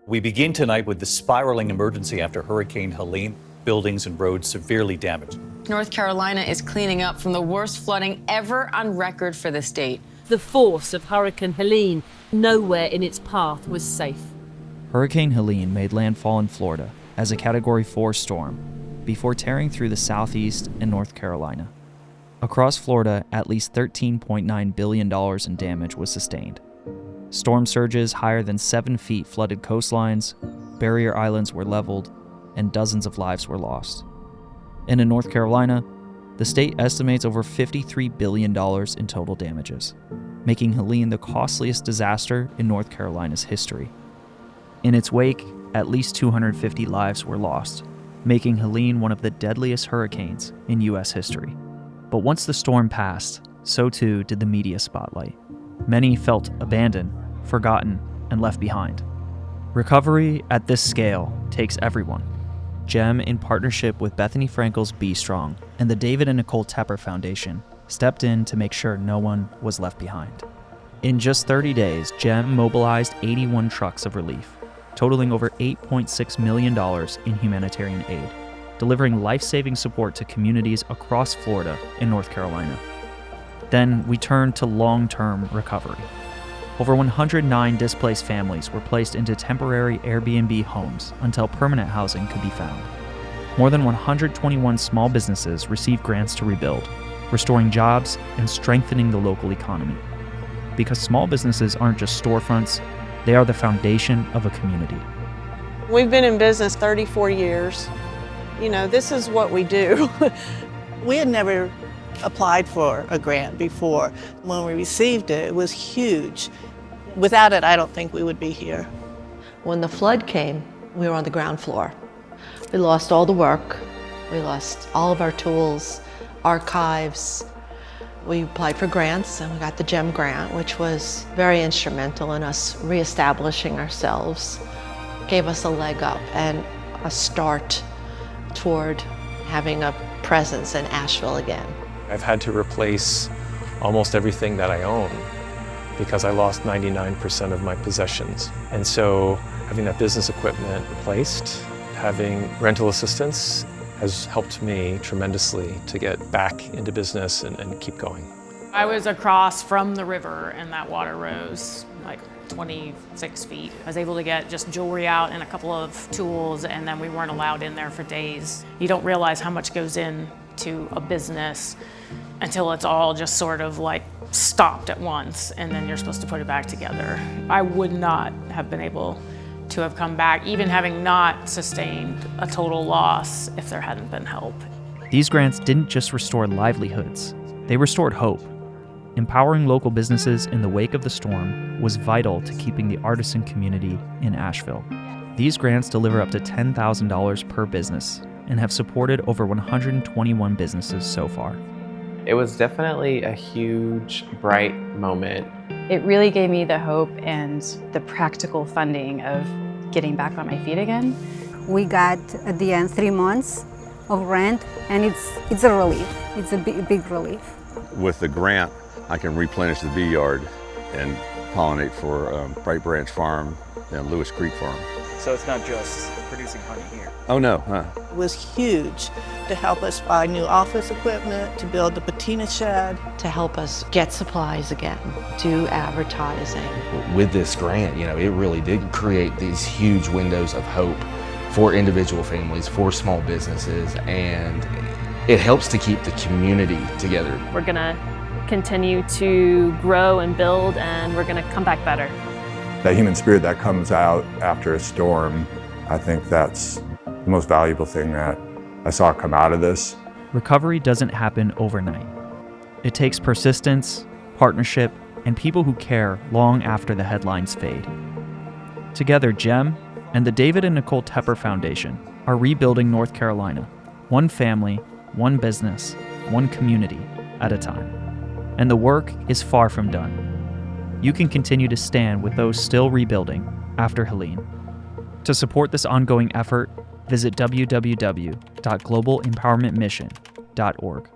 We begin tonight with the spiraling emergency after Hurricane Helene. Buildings and roads severely damaged. North Carolina is cleaning up from the worst flooding ever on record for the state. The force of Hurricane Helene, nowhere in its path was safe. Hurricane Helene made landfall in Florida as a Category 4 storm before tearing through the southeast and North Carolina. Across Florida, at least $13.9 billion in damage was sustained. Storm surges higher than 7 feet flooded coastlines, barrier islands were leveled, and dozens of lives were lost. And in North Carolina, the state estimates over $53 billion in total damages, making Helene the costliest disaster in North Carolina's history. In its wake, at least 250 lives were lost, making Helene one of the deadliest hurricanes in U.S. history. But once the storm passed, so too did the media spotlight. Many felt abandoned, forgotten, and left behind. Recovery at this scale takes everyone. GEM, in partnership with Bethany Frankel's Be Strong and the David and Nicole Tepper Foundation, stepped in to make sure no one was left behind. In just 30 days, GEM mobilized 81 trucks of relief, totaling over $8.6 million in humanitarian aid, delivering life-saving support to communities across Florida and North Carolina. Then we turned to long-term recovery. Over 109 displaced families were placed into temporary Airbnb homes until permanent housing could be found. More than 121 small businesses received grants to rebuild, restoring jobs and strengthening the local economy. Because small businesses aren't just storefronts, they are the foundation of a community. We've been in business 34 years. You know, this is what we do. We had never applied for a grant before. When we received it, it was huge. Without it, I don't think we would be here. When the flood came, we were on the ground floor. We lost all the work. We lost all of our tools, archives. We applied for grants and we got the GEM grant, which was very instrumental in us reestablishing ourselves. Gave us a leg up and a start toward having a presence in Asheville again. I've had to replace almost everything that I own because I lost 99% of my possessions. And so having that business equipment replaced, having rental assistance has helped me tremendously to get back into business and keep going. I was across from the river and that water rose like 26 feet. I was able to get just jewelry out and a couple of tools, and then we weren't allowed in there for days. You don't realize how much goes into a business until it's all just sort of like stopped at once, and then you're supposed to put it back together. I would not have been able to have come back, even having not sustained a total loss, if there hadn't been help. These grants didn't just restore livelihoods, they restored hope. Empowering local businesses in the wake of the storm was vital to keeping the artisan community in Asheville. These grants deliver up to $10,000 per business and have supported over 121 businesses so far. It was definitely a huge, bright moment. It really gave me the hope and the practical funding of getting back on my feet again. We got, at the end, 3 months of rent, and it's a relief. It's a big relief. With the grant, I can replenish the bee yard and pollinate for Bright Branch Farm and Lewis Creek Farm. So it's not just producing honey here? Oh no. It was huge to help us buy new office equipment, to build the patina shed. To help us get supplies again, do advertising. With this grant, you know, it really did create these huge windows of hope for individual families, for small businesses, and it helps to keep the community together. We're gonna continue to grow and build, and we're gonna come back better. That human spirit that comes out after a storm, I think that's the most valuable thing that I saw come out of this. Recovery doesn't happen overnight. It takes persistence, partnership, and people who care long after the headlines fade. Together, GEM and the David and Nicole Tepper Foundation are rebuilding North Carolina, one family, one business, one community at a time. And the work is far from done. You can continue to stand with those still rebuilding after Helene. To support this ongoing effort, visit www.globalempowermentmission.org.